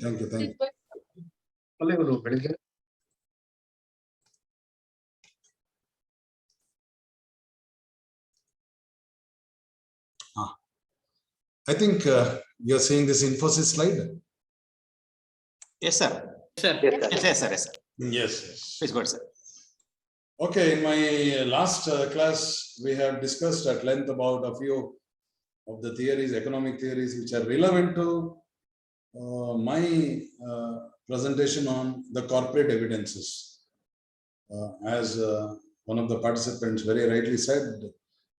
Thank you. Thank you. I think you are seeing this Infosys slide. Yes, sir. Sir. Yes, sir. Yes. Yes. Please go ahead, sir. Okay, in my last class, we have discussed at length about a few of the theories, economic theories, which are relevant to my presentation on the corporate evidences. As one of the participants very rightly said,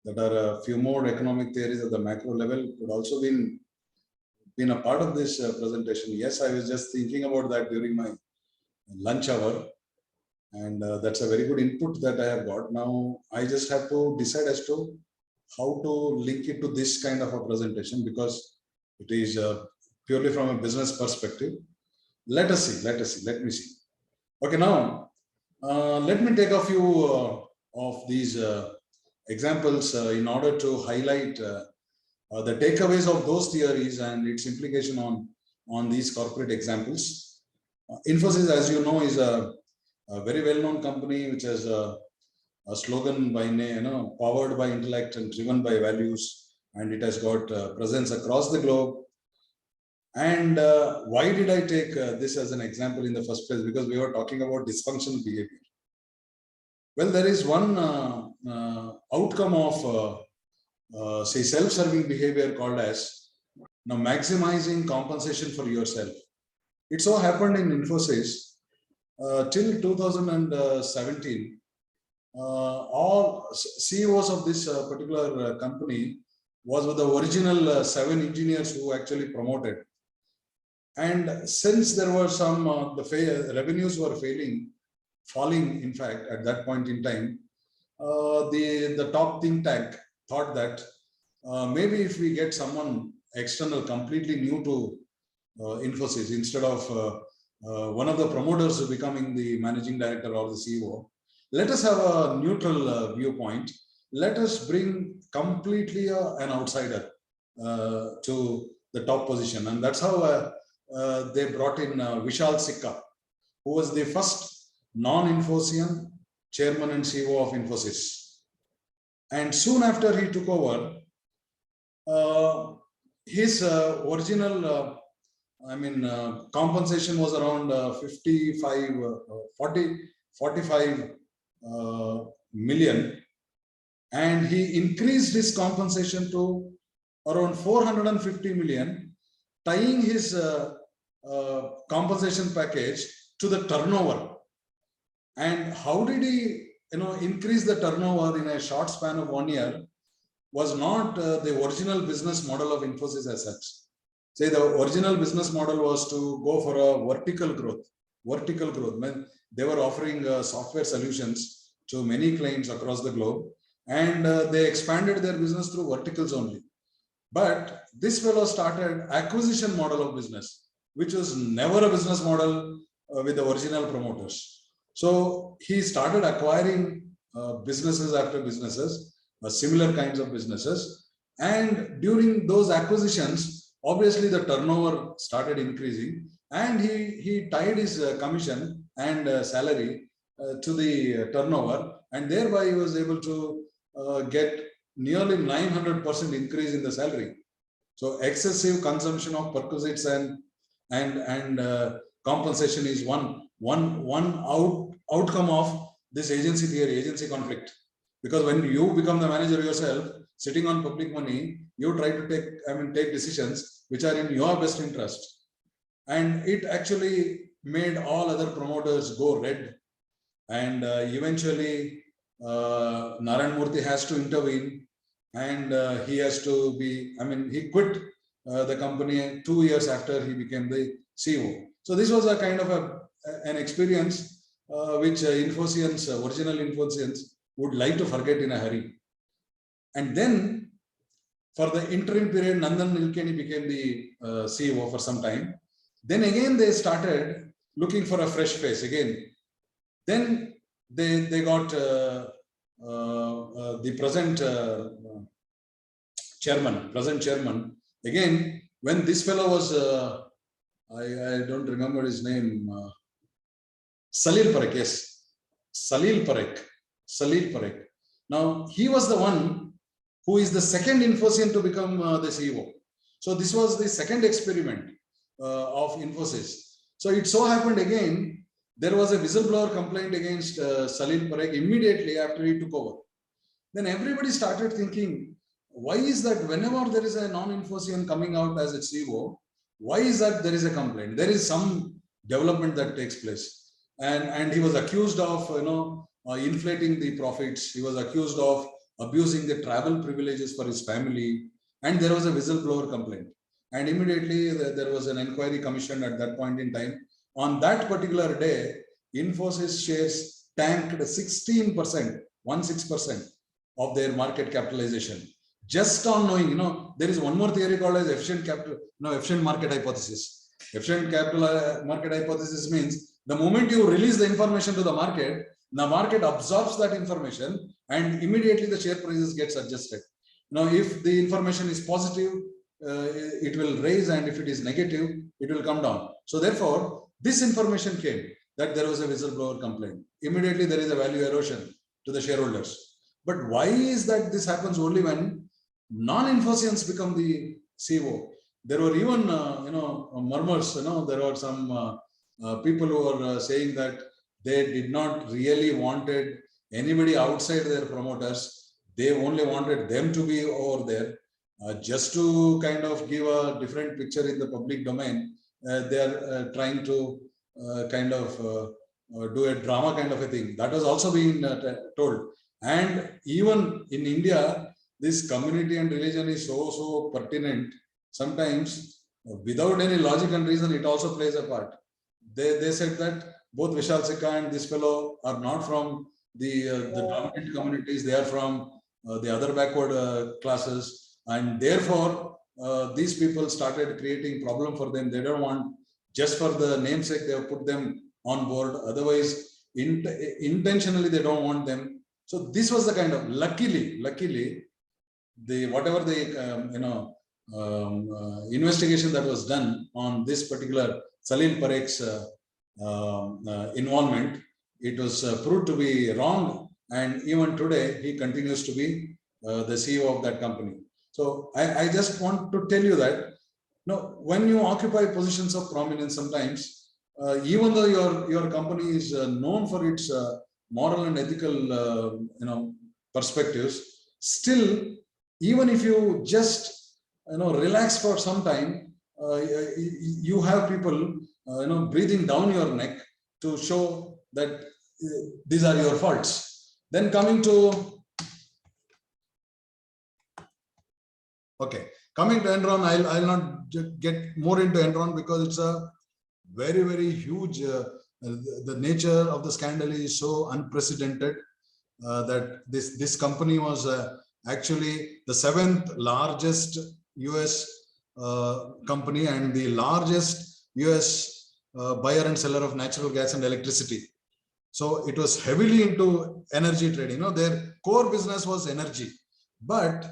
that are a few more economic theories at the macro level could also been a part of this presentation. Yes, I was just thinking about that during my lunch hour. And that's a very good input that I have got. Now, I just have to decide as to how to link it to this kind of a presentation, because it is purely from a business perspective. Let us see, let me see. Okay, now, let me take a few of these examples in order to highlight the takeaways of those theories and its implication on these corporate examples. Infosys, as you know, is a very well-known company which has a slogan by name, powered by intellect and driven by values, and it has got presence across the globe. And why did I take this as an example in the first place? Because we were talking about dysfunctional behavior. Well, there is one outcome of say self-serving behavior called as maximizing compensation for yourself. It so happened in Infosys till 2017, all CEOs of this particular company was with the original 7 engineers who actually promoted. And since there were some, the revenues were falling, in fact, at that point in time, the top think tank thought that maybe if we get someone external, completely new to Infosys, instead of one of the promoters becoming the managing director or the CEO, let us have a neutral viewpoint. Let us bring completely an outsider to the top position. And that's how they brought in Vishal Sikka, who was the first non-Infosian chairman and CEO of Infosys. And soon after he took over, his original compensation was around 45 million, and he increased his compensation to around 450 million, tying his compensation package to the turnover. And how did he increase the turnover in a short span of 1 year was not the original business model of Infosys as such. Say the original business model was to go for a vertical growth. When they were offering software solutions to many clients across the globe, and they expanded their business through verticals only. But this fellow started acquisition model of business, which was never a business model with the original promoters. So he started acquiring businesses after businesses, similar kinds of businesses. And during those acquisitions, obviously the turnover started increasing, and he tied his commission and salary to the turnover, and thereby he was able to get nearly 900% increase in the salary. So excessive consumption of perquisites and compensation is one outcome of this agency theory, agency conflict. Because when you become the manager yourself, sitting on public money, you try to take decisions which are in your best interest. And it actually made all other promoters go red. And eventually, Narayan Murthy has to intervene, and he has to be, he quit the company 2 years after he became the CEO. So this was a kind of an experience which original Infosians would like to forget in a hurry. And then for the interim period, Nandan Nilekani became the CEO for some time. Then again, they started looking for a fresh face again. Then they got the present chairman. Again, when this fellow was I don't remember his name. Salil Parekh, yes. Salil Parekh. Now, he was the one who is the second Infosys to become the CEO. So this was the second experiment of Infosys. So it so happened again, there was a whistleblower complaint against Salil Parekh immediately after he took over. Then everybody started thinking, why is that whenever there is a non-Infosys coming out as a CEO, why is that there is a complaint? There is some development that takes place. And he was accused of, inflating the profits. He was accused of abusing the travel privileges for his family. And there was a whistleblower complaint. And immediately there was an inquiry commissioned at that point in time. On that particular day, Infosys shares tanked 16%, 16% of their market capitalization. Just on knowing, there is one more theory called as efficient market hypothesis. Efficient capital market hypothesis means the moment you release the information to the market absorbs that information and immediately the share prices gets adjusted. Now, if the information is positive, it will raise, and if it is negative, it will come down. So therefore, this information came that there was a whistleblower complaint. Immediately there is a value erosion to the shareholders. But why is that this happens only when non-Infosians become the CEO? There were even, murmurs, there were some people who were saying that they did not really wanted anybody outside their promoters. They only wanted them to be over there. Just to kind of give a different picture in the public domain, they are trying to do a drama kind of a thing. That was also being told. And even in India, this community and religion is so pertinent. Sometimes, without any logic and reason, it also plays a part. They said that both Vishal Sikka and this fellow are not from the dominant communities. They are from the other backward classes, and therefore these people started creating problem for them. They don't want, just for the namesake, they have put them on board. Otherwise, intentionally they don't want them. So this was the kind of, luckily, the whatever the investigation that was done on this particular Salil Parekh's involvement, it was proved to be wrong, and even today he continues to be the CEO of that company. So I just want to tell you that, when you occupy positions of prominence, sometimes even though your company is known for its moral and ethical perspectives, still, even if you just relax for some time, you have people breathing down your neck to show that these are your faults. Then coming to Enron, I'll not get more into Enron because it's a very huge. The nature of the scandal is so unprecedented that this company was actually the 7th largest US company and the largest US buyer and seller of natural gas and electricity. So it was heavily into energy trading. Their core business was energy. But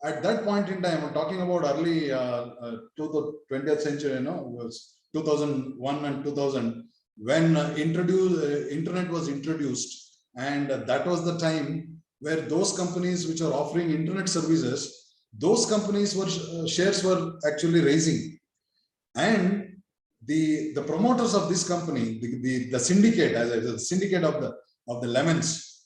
at that point in time, I'm talking about early to the 20th century, was 2001 and 2000, when internet was introduced, and that was the time where those companies which are offering internet services, those companies shares were actually raising, and the promoters of this company, the syndicate, as I said, syndicate of the lemons,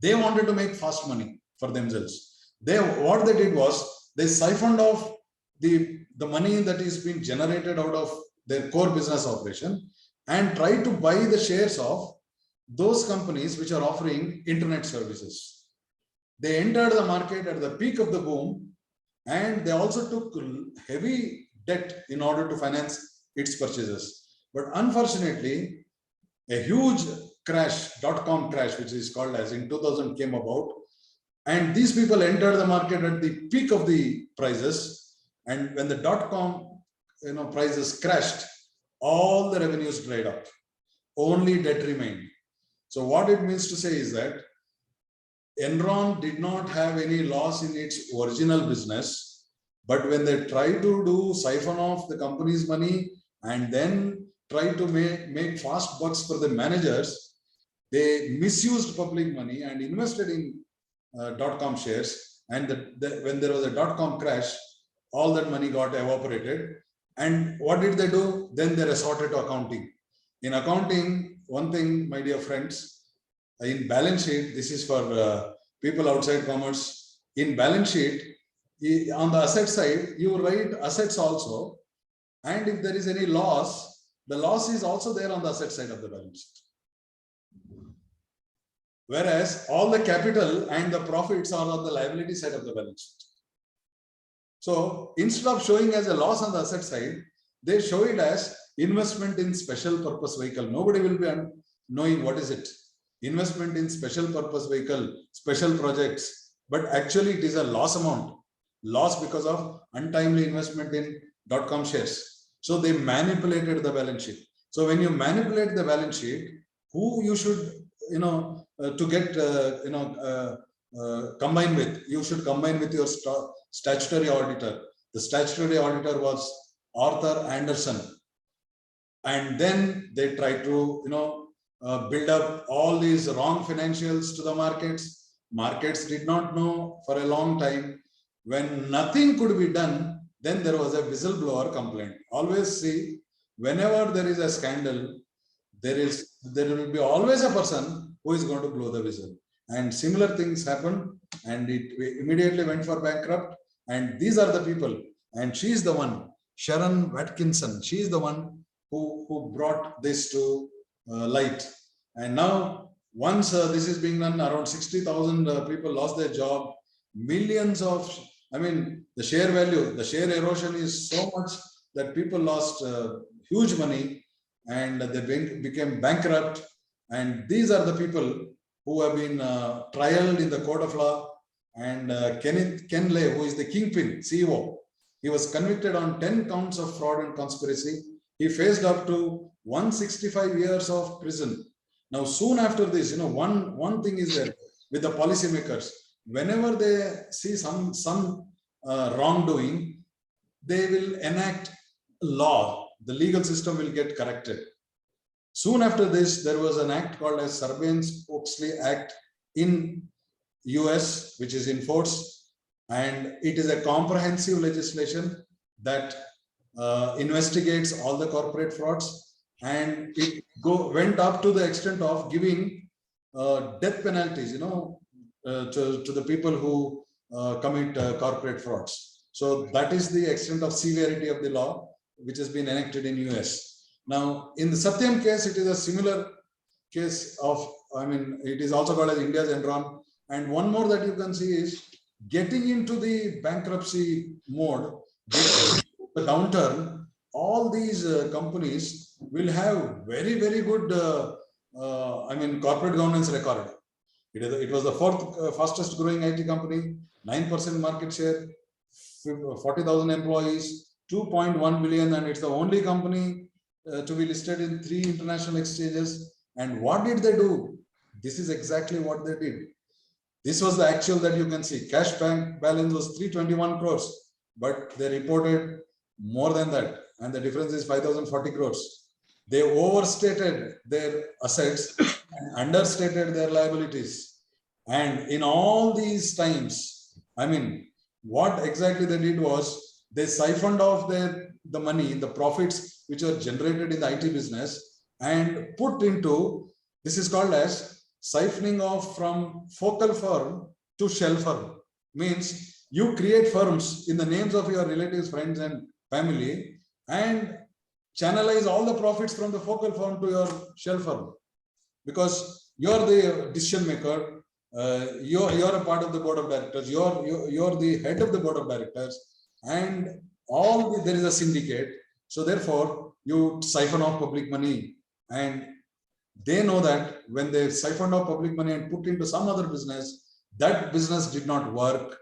they wanted to make fast money for themselves. What they did was they siphoned off the money that is being generated out of their core business operation and tried to buy the shares of those companies which are offering internet services. They entered the market at the peak of the boom, and they also took heavy debt in order to finance its purchases. But unfortunately, a huge crash, .com crash, which is called as in 2000, came about. And these people entered the market at the peak of the prices. And when the .com prices crashed, all the revenues dried up. Only debt remained. So what it means to say is that Enron did not have any loss in its original business, but when they tried to siphon off the company's money and then try to make fast bucks for the managers. They misused public money and invested in .com shares. And when there was a .com crash, all that money got evaporated. And what did they do? Then they resorted to accounting. In accounting, one thing, my dear friends, in balance sheet, this is for people outside commerce. In balance sheet, on the asset side, you write assets also. And if there is any loss, the loss is also there on the asset side of the balance sheet. Whereas all the capital and the profits are on the liability side of the balance sheet. So instead of showing as a loss on the asset side, they show it as investment in special purpose vehicle. Nobody will be knowing what is it. Investment in special purpose vehicle, special projects, but actually it is a loss amount. Loss because of untimely investment in .com shares. So they manipulated the balance sheet. So when you manipulate the balance sheet, who you should, to get, combine with, you should combine with your statutory auditor. The statutory auditor was Arthur Anderson. And then they tried to, build up all these wrong financials to the markets. Markets did not know for a long time. When nothing could be done, then there was a whistleblower complaint. Always see, whenever there is a scandal, there will be always a person who is going to blow the whistle. And similar things happened, and it immediately went for bankrupt. And these are the people, and she is the one, Sharon Watkinson. She is the one who brought this to light. And now, once this is being done, around 60,000 people lost their job. Millions of, the share value, the share erosion is so much that people lost huge money, and they became bankrupt. And these are the people who have been trialed in the court of law. And Ken Lay, who is the kingpin, CEO, he was convicted on 10 counts of fraud and conspiracy. He faced up to 165 years of prison. Now, soon after this, one thing is that with the policymakers, whenever they see some wrongdoing, they will enact law. The legal system will get corrected. Soon after this, there was an act called as Sarbanes-Oxley Act in US, which is in force, and it is a comprehensive legislation that investigates all the corporate frauds, and it went up to the extent of giving death penalties, to the people who commit corporate frauds. So that is the extent of severity of the law which has been enacted in US. Now, in the Satyam case, it is a similar case of, it is also called as India's Enron. And one more that you can see is getting into the bankruptcy mode, the downturn. All these companies will have very, very good, corporate governance record. It was the fourth fastest growing IT company, 9% market share, 40,000 employees, 2.1 billion, and it's the only company to be listed in 3 international exchanges. And what did they do? This is exactly what they did. This was the actual that you can see. Cash bank balance was 321 crores, but they reported more than that. And the difference is 5,040 crores. They overstated their assets and understated their liabilities. And in all these times, what exactly they did was they siphoned off the money, the profits which were generated in the IT business, and put into, this is called as siphoning off from focal firm to shell firm. Means you create firms in the names of your relatives, friends, and family, and channelize all the profits from the focal firm to your shell firm, because you're the decision maker. You're a part of the board of directors. You're the head of the board of directors, and there is a syndicate. So therefore, you siphon off public money, and they know that when they siphoned off public money and put into some other business, that business did not work,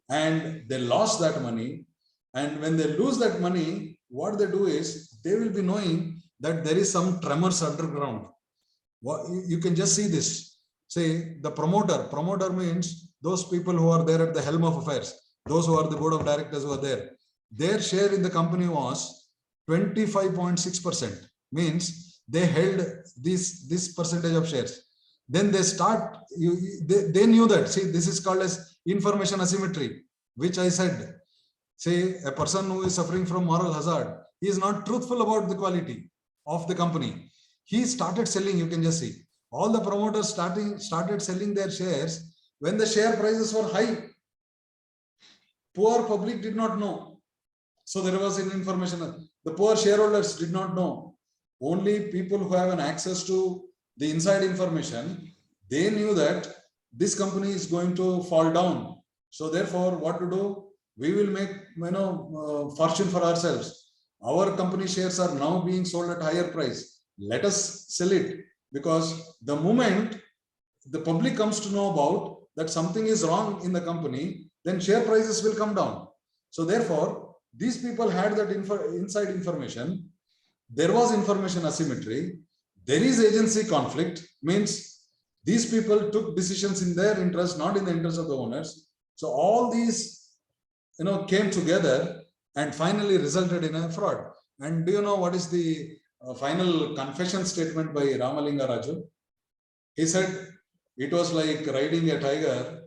and they lost that money. And when they lose that money, what they do is they will be knowing that there is some tremors underground. You can just see this. Say the promoter means those people who are there at the helm of affairs, those who are the board of directors who are there. Their share in the company was 25.6%, means they held this percentage of shares. Then they they knew that, see, this is called as information asymmetry, which I said. Say a person who is suffering from moral hazard, he is not truthful about the quality of the company. He started selling, you can just see. All the promoters started selling their shares when the share prices were high. Poor public did not know. So there was an information. The poor shareholders did not know. Only people who have an access to the inside information, they knew that this company is going to fall down. So therefore, what to do? We will make fortune for ourselves. Our company shares are now being sold at higher price. Let us sell it, because the moment the public comes to know about that something is wrong in the company, then share prices will come down. So therefore, these people had that inside information. There was information asymmetry. There is agency conflict, means these people took decisions in their interest, not in the interest of the owners. So all these came together and finally resulted in a fraud. And do you know what is the final confession statement by Ramalinga Raju? He said it was like riding a tiger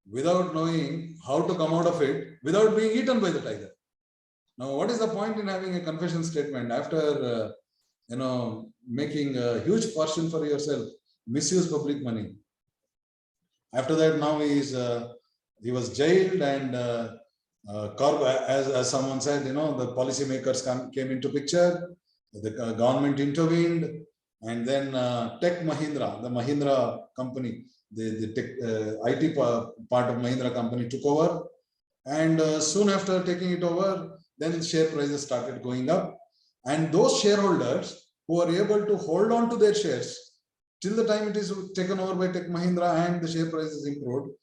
without knowing how to come out of it without being eaten by the tiger. Now, what is the point in having a confession statement after making a huge fortune for yourself, misuse public money? After that, now he was jailed, and as someone said, the policymakers came into picture, the government intervened, and then Tech Mahindra, the Mahindra company, the tech, IT part of Mahindra company took over, and soon after taking it over, then share prices started going up, and those shareholders who are able to hold on to their shares till the time it is taken over by Tech Mahindra and the share prices improved,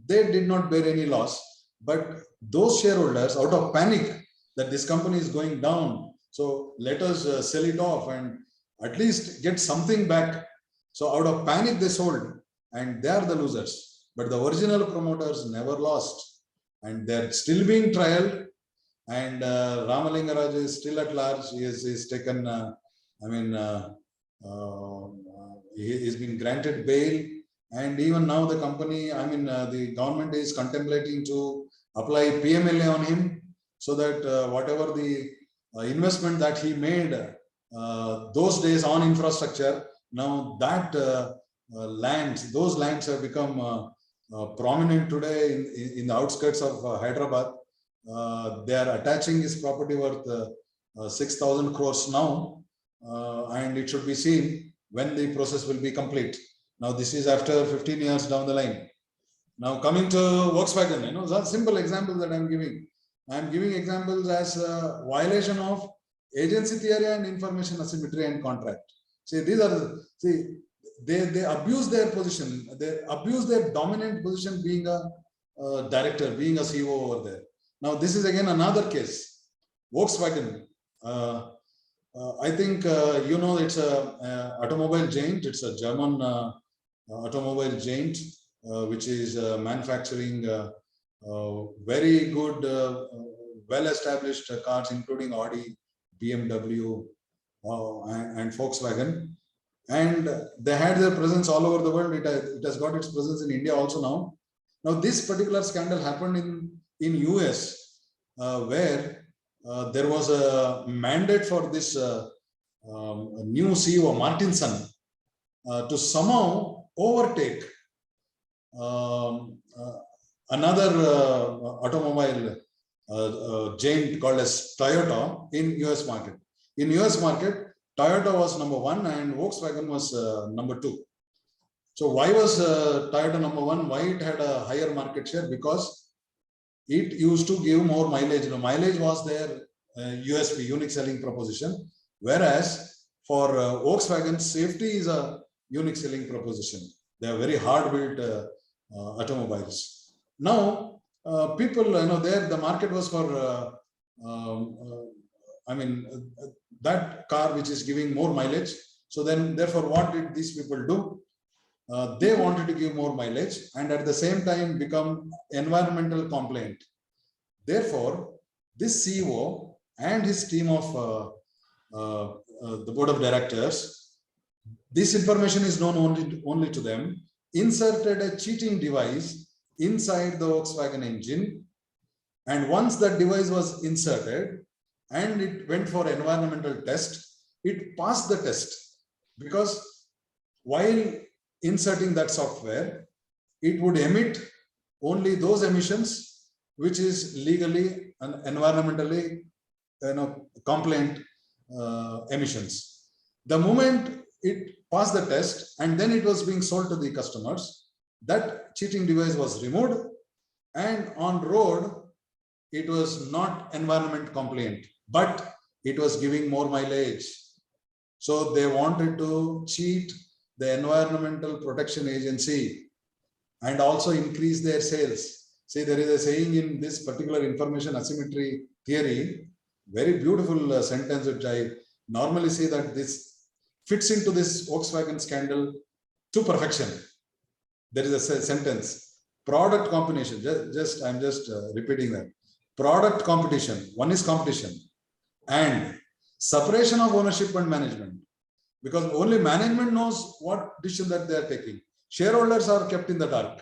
they did not bear any loss. But those shareholders, out of panic that this company is going down, so let us sell it off and at least get something back. So out of panic, they sold, and they are the losers. But the original promoters never lost, and they're still being trialed. And Ramalinga Raju is still at large. He is taken, he's been granted bail. And even now the company, the government is contemplating to apply PMLA on him, so that whatever the investment that he made those days on infrastructure, now that those lands have become prominent today in the outskirts of Hyderabad. They are attaching his property worth 6,000 crores now, and it should be seen when the process will be complete. Now this is after 15 years down the line. Now coming to Volkswagen, that's simple examples that I'm giving. I'm giving examples as a violation of agency theory and information asymmetry and contract. See, they abuse their position. They abuse their dominant position, being a director, being a CEO over there. Now this is again another case. Volkswagen. I think it's a automobile giant. It's a German automobile giant, which is manufacturing very good, well-established cars, including Audi, BMW, and Volkswagen. And they had their presence all over the world. It has got its presence in India also now. Now, this particular scandal happened in US, where there was a mandate for this new CEO, Martinson, to somehow overtake another automobile giant called as Toyota in US market. In US market, Toyota was number 1 and Volkswagen was number 2. So why was Toyota number 1? Why it had a higher market share? Because it used to give more mileage. Mileage was their USP, unique selling proposition. Whereas for Volkswagen, safety is a unique selling proposition. They are very hard-built automobiles. Now, people, there the market was for, that car which is giving more mileage. So then, therefore, what did these people do? They wanted to give more mileage and at the same time become environmental compliant. Therefore, this CEO and his team of the board of directors, this information is known only to them, inserted a cheating device inside the Volkswagen engine. And once that device was inserted and it went for environmental test, it passed the test, because while inserting that software, it would emit only those emissions which is legally and environmentally compliant emissions. The moment it passed the test and then it was being sold to the customers, that cheating device was removed, and on road it was not environment compliant, but it was giving more mileage. So they wanted to cheat the Environmental Protection Agency and also increase their sales. See, there is a saying in this particular information asymmetry theory, very beautiful sentence which I normally say that this fits into this Volkswagen scandal to perfection. There is a sentence, product combination, I'm just repeating that. Product competition, one is competition, and separation of ownership and management, because only management knows what decision that they are taking. Shareholders are kept in the dark.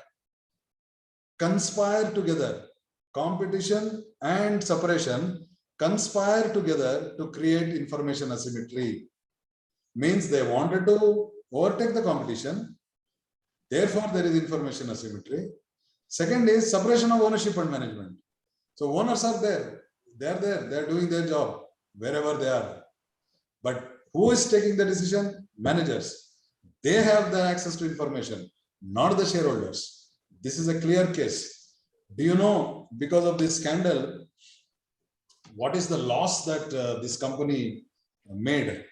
Conspire together, competition and separation conspire together to create information asymmetry. Means they wanted to overtake the competition, therefore there is information asymmetry. Second is separation of ownership and management. So owners are there, they are doing their job wherever they are. But who is taking the decision? Managers. They have the access to information, not the shareholders. This is a clear case. Do you know, because of this scandal, what is the loss that this company made?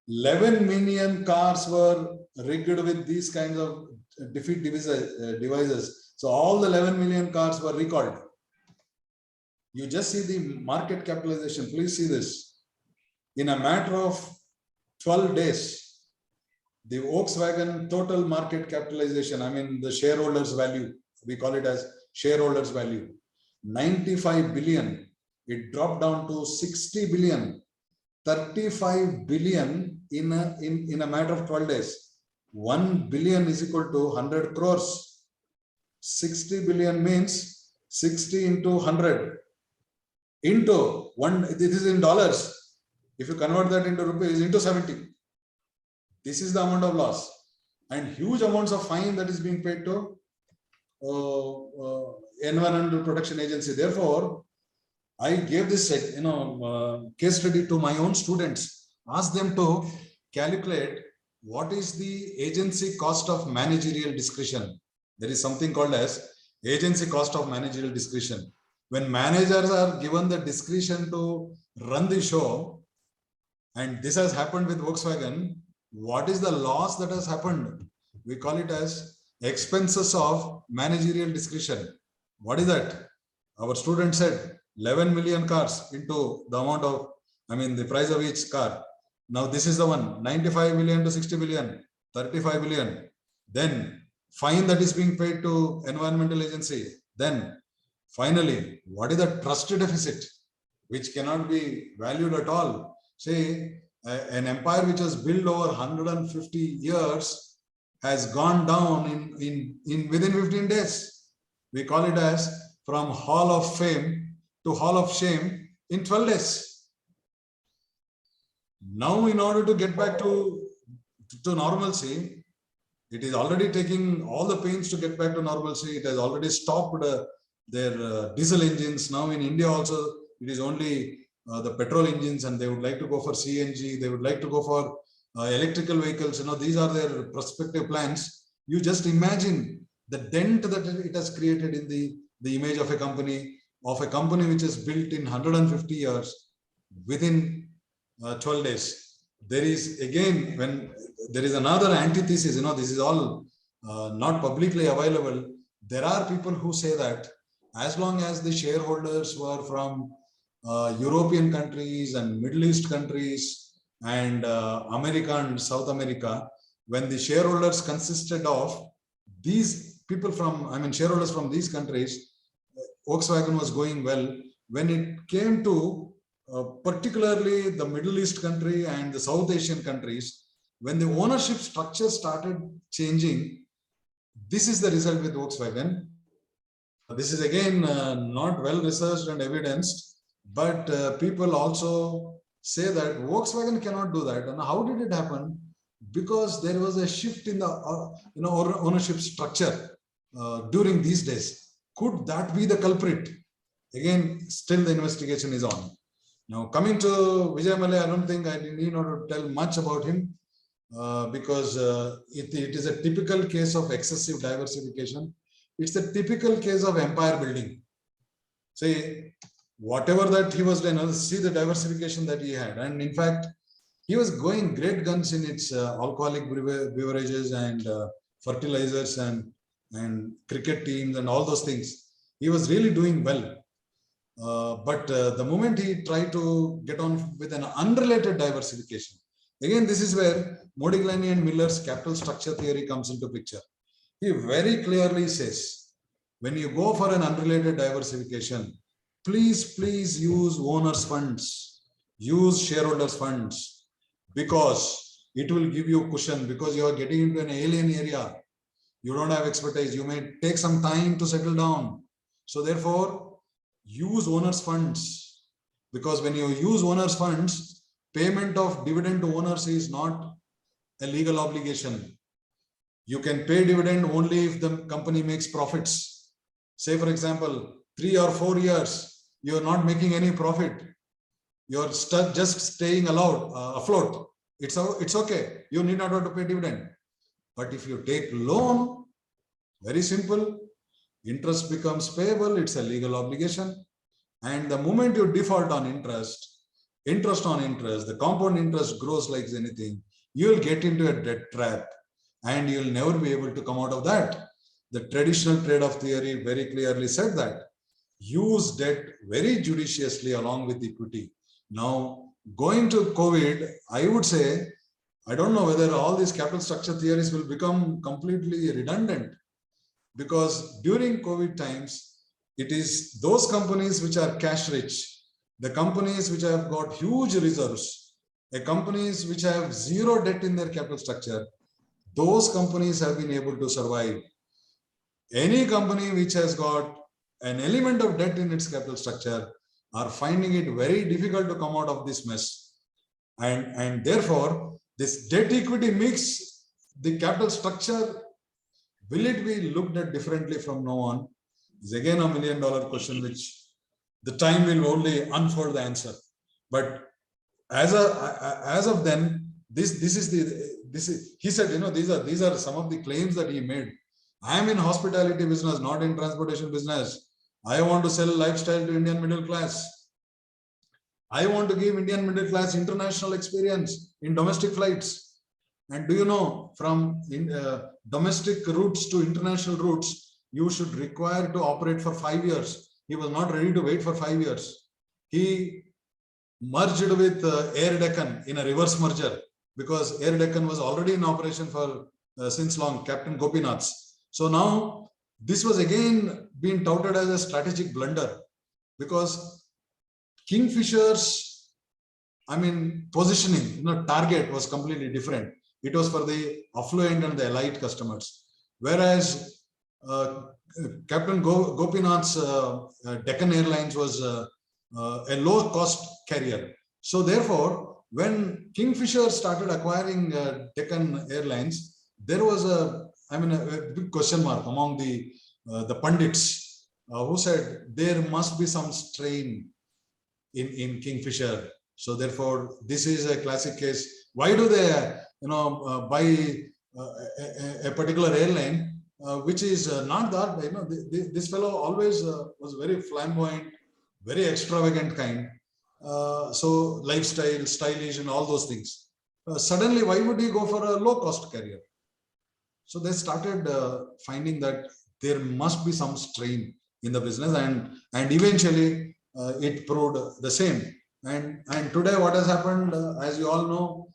11 million cars were rigged with these kinds of defeat devices. So all the 11 million cars were recalled. You just see the market capitalization. Please see this. In a matter of 12 days, the Volkswagen total market capitalization, I mean the shareholders value, we call it as shareholders value, 95 billion. It dropped down to 60 billion, 35 billion in a matter of 12 days. 1 billion is equal to 100 crores. 60 billion means 60 into 100 into 1. This is in dollars. If you convert that into rupees, into 70. This is the amount of loss, and huge amounts of fine that is being paid to Environmental Protection Agency. Therefore, I gave this case study to my own students. Ask them to calculate what is the agency cost of managerial discretion. There is something called as agency cost of managerial discretion. When managers are given the discretion to run the show, and this has happened with Volkswagen, what is the loss that has happened? We call it as expenses of managerial discretion. What is that? Our student said 11 million cars into the amount of, I mean, the price of each car. Now this is the one, 95 million to 60 billion, 35 billion. Then fine that is being paid to Environmental Agency. Then finally, what is the trust deficit, which cannot be valued at all? Say, an empire which was built over 150 years has gone down in within 15 days. We call it as from Hall of Fame to Hall of Shame in 12 days. Now, in order to get back to normalcy, it is already taking all the pains to get back to normalcy. It has already stopped their diesel engines. Now in India also, it is only the petrol engines, and they would like to go for CNG. They would like to go for electrical vehicles. These are their prospective plans. You just imagine the dent that it has created in the image of a company which is built in 150 years within 12 days. There is again, when there is another antithesis, this is all not publicly available. There are people who say that as long as the shareholders were from European countries and Middle East countries and America and South America, when the shareholders consisted of these people from, shareholders from these countries, Volkswagen was going well. When it came to particularly the Middle East country and the South Asian countries, when the ownership structure started changing, this is the result with Volkswagen. This is again not well researched and evidenced, but people also say that Volkswagen cannot do that. And how did it happen? Because there was a shift in the ownership structure during these days. Could that be the culprit? Again, still the investigation is on. Now, coming to Vijay Mallya, I don't think I need not to tell much about him because it is a typical case of excessive diversification. It's a typical case of empire building. See, whatever that he was doing, see the diversification that he had. And in fact, he was going great guns in its alcoholic beverages and fertilizers and cricket teams and all those things. He was really doing well. But the moment he tried to get on with an unrelated diversification, again, this is where Modigliani and Miller's capital structure theory comes into picture. He very clearly says, when you go for an unrelated diversification, please use owners' funds, use shareholders' funds, because it will give you cushion, because you are getting into an alien area. You don't have expertise. You may take some time to settle down. So therefore, use owners' funds, because when you use owners' funds, payment of dividend to owners is not a legal obligation. You can pay dividend only if the company makes profits. Say, for example, 3 or 4 years, you're not making any profit. You're just staying afloat. It's okay. You need not have to pay dividend. But if you take loan, very simple, interest becomes payable. It's a legal obligation. And the moment you default on interest on interest, the compound interest grows like anything. You'll get into a debt trap and you'll never be able to come out of that. The traditional trade-off theory very clearly said that. Use debt very judiciously along with equity. Now, going to COVID, I would say, I don't know whether all these capital structure theories will become completely redundant, because during COVID times, it is those companies which are cash rich, the companies which have got huge reserves, the companies which have zero debt in their capital structure, those companies have been able to survive. Any company which has got an element of debt in its capital structure are finding it very difficult to come out of this mess. And therefore, this debt equity mix, the capital structure, will it be looked at differently from now on? Is again $1 million question, which the time will only unfold the answer. But as of then, he said, these are some of the claims that he made. I am in hospitality business, not in transportation business. I want to sell lifestyle to Indian middle class. I want to give Indian middle class international experience in domestic flights. And do you know, from domestic routes to international routes, you should require to operate for 5 years. He was not ready to wait for 5 years. He merged with Air Deccan in a reverse merger, because Air Deccan was already in operation for since long, Captain Gopinath's. So now this was again being touted as a strategic blunder, because Kingfisher's, positioning, target was completely different. It was for the affluent and the elite customers. Whereas Captain Gopinath's Deccan Airlines was a low-cost carrier. So therefore, when Kingfisher started acquiring Deccan Airlines, there was a big question mark among the pundits who said there must be some strain in Kingfisher. So therefore, this is a classic case. Why do they, buy a particular airline which is not that? This fellow always was very flamboyant, very extravagant kind. So lifestyle, stylish, and all those things. Suddenly, why would he go for a low-cost carrier? So they started finding that there must be some strain in the business, and eventually it proved the same. And today, what has happened, as you all know,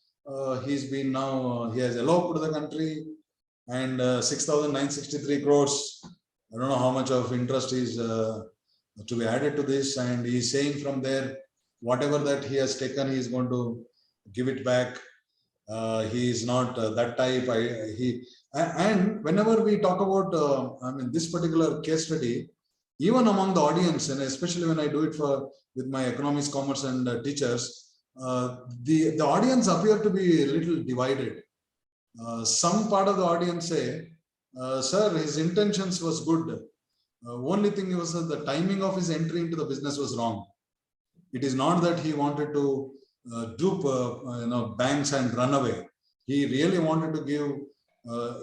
he has eloped the country, and 6,963 crores. I don't know how much of interest is to be added to this, and he's saying from there whatever that he has taken, he is going to give it back. He is not that type. And whenever we talk about, this particular case study, even among the audience, and especially when I do it with my economics, commerce, and teachers, the audience appear to be a little divided. Some part of the audience say, sir, his intentions was good. Only thing was that the timing of his entry into the business was wrong. It is not that he wanted to dupe banks and run away. He really wanted to give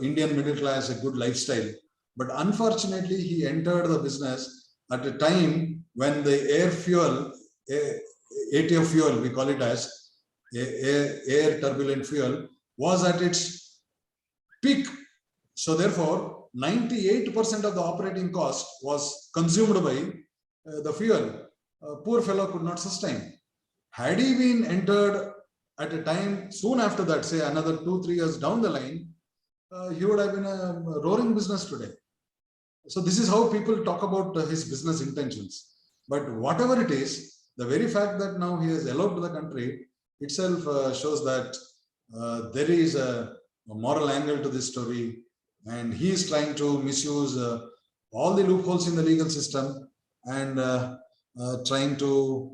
Indian middle class a good lifestyle. But unfortunately, he entered the business at a time when the air fuel, ATF fuel, we call it as air turbulent fuel, was at its peak. So therefore, 98% of the operating cost was consumed by the fuel. Poor fellow could not sustain. Had he been entered at a time soon after that, say another 2-3 years down the line, he would have been a roaring business today. So this is how people talk about his business intentions. But whatever it is, the very fact that now he has eloped the country itself shows that there is a moral angle to this story, and he is trying to misuse all the loopholes in the legal system and trying to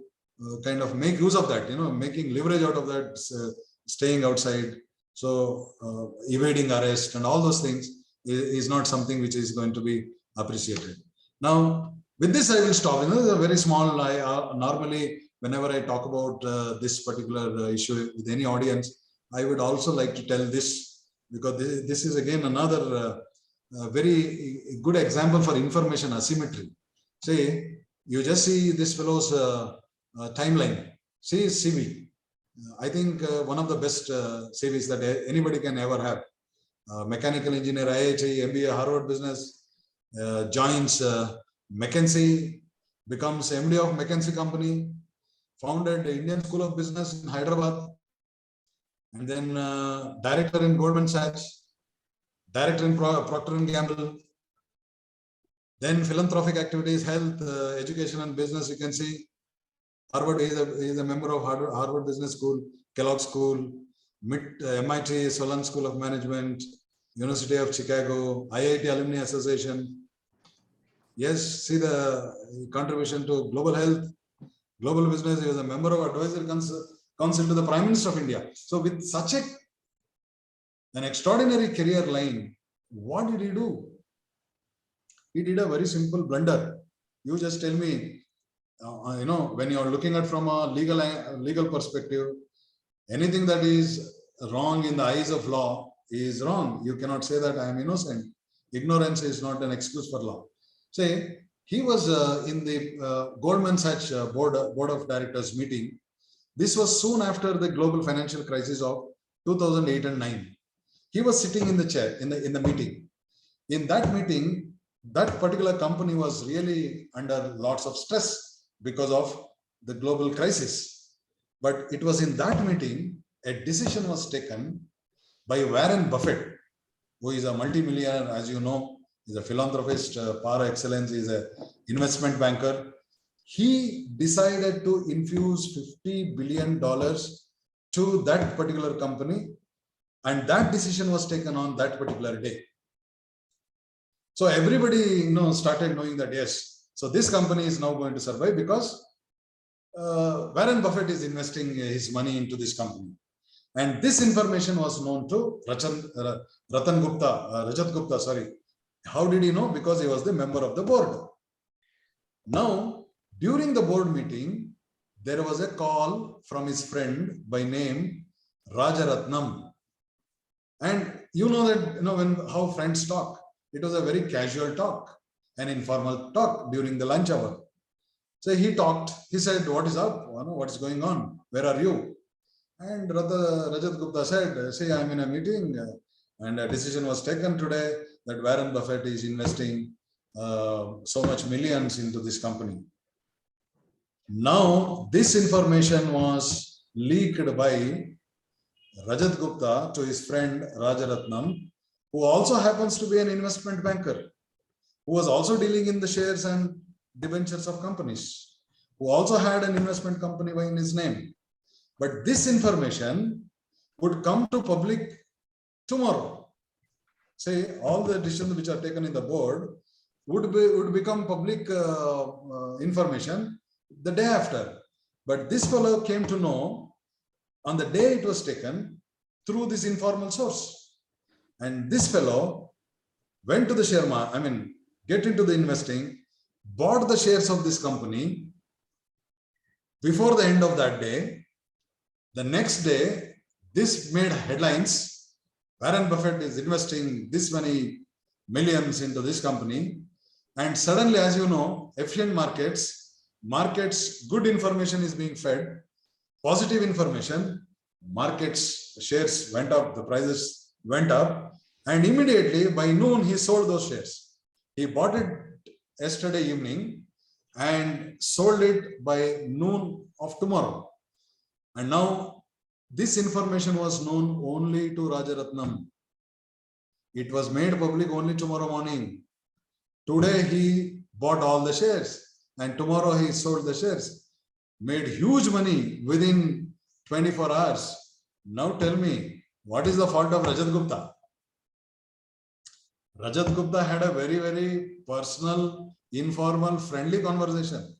kind of make use of that, making leverage out of that, staying outside. So evading arrest and all those things is not something which is going to be appreciated. Now, with this, I will stop. It's a very small. Normally, whenever I talk about this particular issue with any audience, I would also like to tell this, because this is again another very good example for information asymmetry. Say, you just see this fellow's timeline. See his CV. I think one of the best CVs that anybody can ever have. Mechanical engineer, IIT, MBA, Harvard Business, joins McKinsey, becomes MD of McKinsey Company, founded the Indian School of Business in Hyderabad, and then director in Goldman Sachs, director in Procter & Gamble, then philanthropic activities, health, education and business. You can see Harvard, he is a member of Harvard Business School, Kellogg School, MIT, Solon School of Management, University of Chicago, IIT Alumni Association. Yes, see the contribution to global health, global business. He was a member of Advisory Council to the Prime Minister of India. So with such an extraordinary career line, what did he do? He did a very simple blunder. You just tell me, when you're looking at from a legal perspective, anything that is wrong in the eyes of law is wrong. You cannot say that I am innocent. Ignorance is not an excuse for law. Say, he was in the Goldman Sachs board of directors meeting. This was soon after the global financial crisis of 2008 and 9. He was sitting in the chair in the meeting. In that meeting, that particular company was really under lots of stress because of the global crisis. But it was in that meeting, a decision was taken by Warren Buffett, who is a multimillionaire, as you know, is a philanthropist par excellence, is an investment banker. He decided to infuse $50 billion to that particular company, and that decision was taken on that particular day. So everybody started knowing that, yes, so this company is now going to survive because Warren Buffett is investing his money into this company. And this information was known to Rajat Gupta, sorry. How did he know? Because he was the member of the board. Now, during the board meeting, there was a call from his friend by name Rajaratnam. And you know that, how friends talk. It was a very casual talk, an informal talk during the lunch hour. So he talked. He said, "What is up? What is going on? Where are you?" And Rajat Gupta said, "See, I'm in a meeting, and a decision was taken today that Warren Buffett is investing so much millions into this company." Now, this information was leaked by Rajat Gupta to his friend Rajaratnam, who also happens to be an investment banker, who was also dealing in the shares and debentures of companies. who also had an investment company in his name. But this information would come to public tomorrow. Say all the decisions which are taken in the board would become public information the day after. But this fellow came to know on the day it was taken through this informal source. And this fellow went to the share market, get into the investing, bought the shares of this company before the end of that day. The next day, this made headlines. Warren Buffett is investing this many millions into this company. And suddenly, as you know, efficient markets, good information is being fed, positive information, markets, shares went up, the prices went up, and immediately by noon, he sold those shares. He bought it yesterday evening and sold it by noon of tomorrow. And now this information was known only to Rajaratnam. It was made public only tomorrow morning. Today he bought all the shares and tomorrow he sold the shares. Made huge money within 24 hours. Now tell me, what is the fault of Rajat Gupta? Rajat Gupta had a very, very personal, informal, friendly conversation.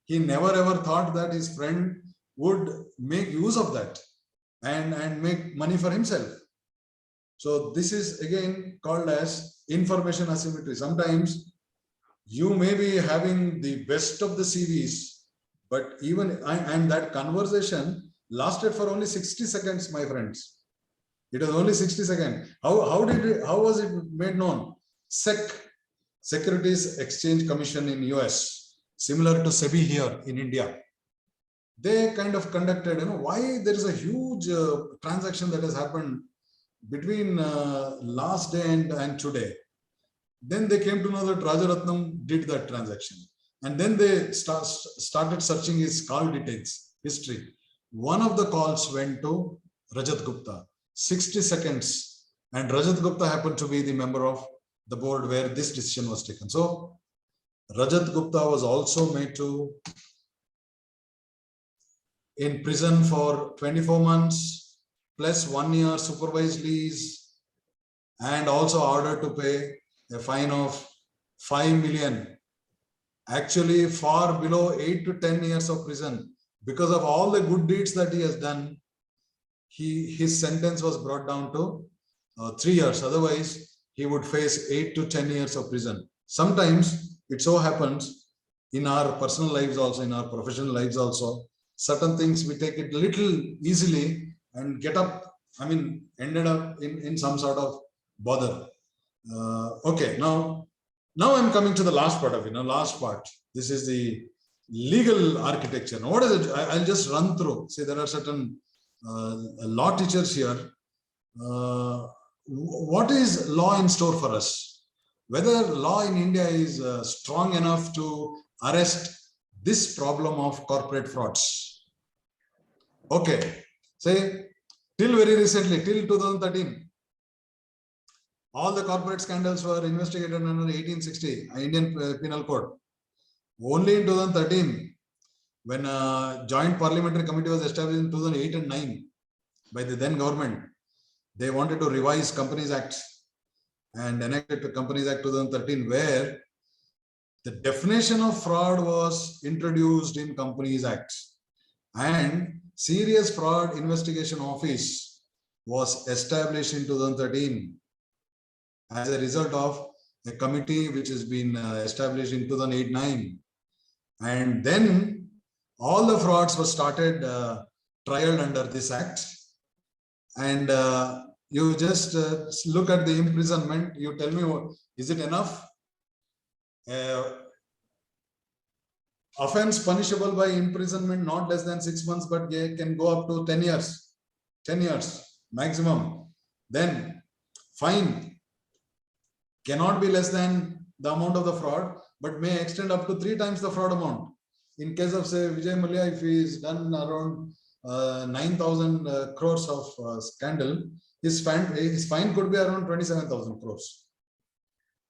He never ever thought that his friend would make use of that and make money for himself. So this is again called as information asymmetry. Sometimes you may be having the best of the CVs, but and that conversation lasted for only 60 seconds, my friends. It was only 60 seconds. How was it made known? SEC, Securities Exchange Commission in US, similar to SEBI here in India. They kind of conducted, why there is a huge transaction that has happened between last day and today. Then they came to know that Rajaratnam did that transaction. And then they started searching his call details, history. One of the calls went to Rajat Gupta, 60 seconds. And Rajat Gupta happened to be the member of the board where this decision was taken. So Rajat Gupta was also made to in prison for 24 months plus 1 year supervised lease and also ordered to pay a fine of 5 million. Actually far below 8 to 10 years of prison. Because of all the good deeds that he has done, his sentence was brought down to 3 years. Otherwise, he would face 8 to 10 years of prison. Sometimes it so happens in our personal lives also, in our professional lives also, certain things we take it a little easily and ended up in some sort of bother. Okay, now I'm coming to the last part of it. Last part. This is the legal architecture. Now, what is it? I'll just run through. See, there are certain law teachers here. What is law in store for us? Whether law in India is strong enough to arrest this problem of corporate frauds. Okay, say till very recently, till 2013, all the corporate scandals were investigated under 1860 Indian Penal Code. Only in 2013, when a joint parliamentary committee was established in 2008 and 9 by the then government, they wanted to revise Companies Act and enacted the Companies Act 2013, where the definition of fraud was introduced in Companies Act, and Serious Fraud Investigation Office was established in 2013 as a result of a committee which has been established in 2008-9. And then all the frauds were started trialed under this act. And you just look at the imprisonment. You tell me, is it enough? Offense punishable by imprisonment not less than 6 months, but can go up to 10 years. 10 years maximum. Then fine cannot be less than the amount of the fraud, but may extend up to 3 times the fraud amount. In case of, say, Vijay Mallya, if he is done around 9,000 crores of scandal, his fine could be around 27,000 crores.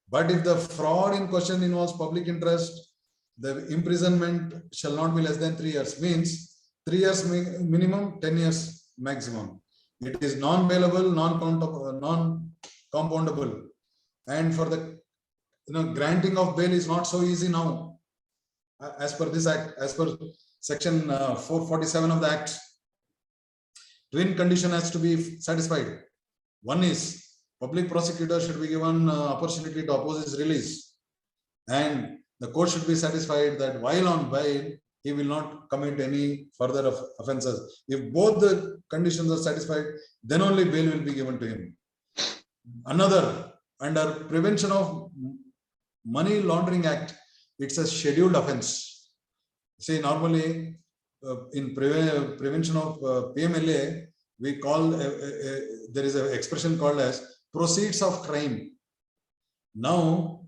But if the fraud in question involves public interest, the imprisonment shall not be less than 3 years, means 3 years minimum, 10 years maximum. It is non-bailable, non-compoundable. And for the granting of bail is not so easy now. As per this act, as per section 447 of the act, twin condition has to be satisfied. One is public prosecutor should be given opportunity to oppose his release, and the court should be satisfied that while on bail, he will not commit any further offences. If both the conditions are satisfied, then only bail will be given to him. Another, under Prevention of Money Laundering Act, it's a scheduled offence. See, normally in prevention of PMLA, we call there is an expression called as proceeds of crime. Now,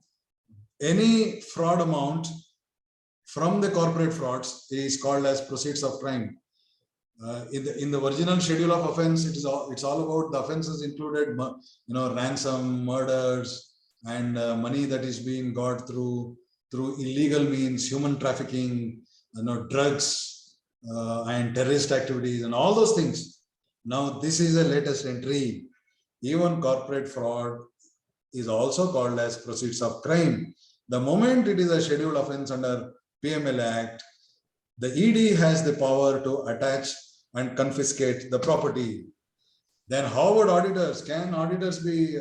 any fraud amount from the corporate frauds is called as proceeds of crime. In the original schedule of offence, it's all about the offences included, ransom, murders, and money that is being got through illegal means, human trafficking, drugs, and terrorist activities, and all those things. Now, this is the latest entry. Even corporate fraud is also called as proceeds of crime. The moment it is a scheduled offence under PML Act, the ED has the power to attach and confiscate the property. Then how would auditors? Can auditors be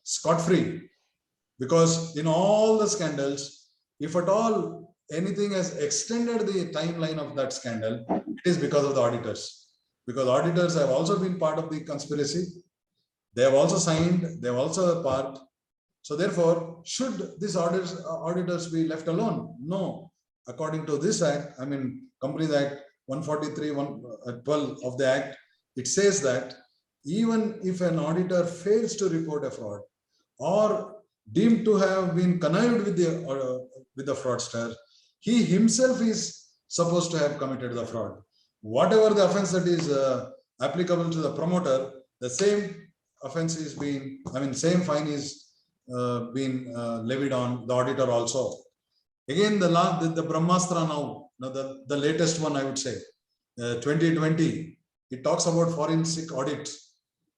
scot-free? Because in all the scandals, if at all anything has extended the timeline of that scandal, it is because of the auditors. Because auditors have also been part of the conspiracy. They have also signed, they have also a part. So therefore, should these auditors be left alone? No. According to this act, Companies Act 143(12) of the act, it says that even if an auditor fails to report a fraud or deemed to have been connived with the fraudster, he himself is supposed to have committed the fraud. Whatever the offense that is applicable to the promoter, the same offense is being, same fine is being levied on the auditor also. Again, the Brahmastra now, the latest one, I would say, 2020, it talks about forensic audit.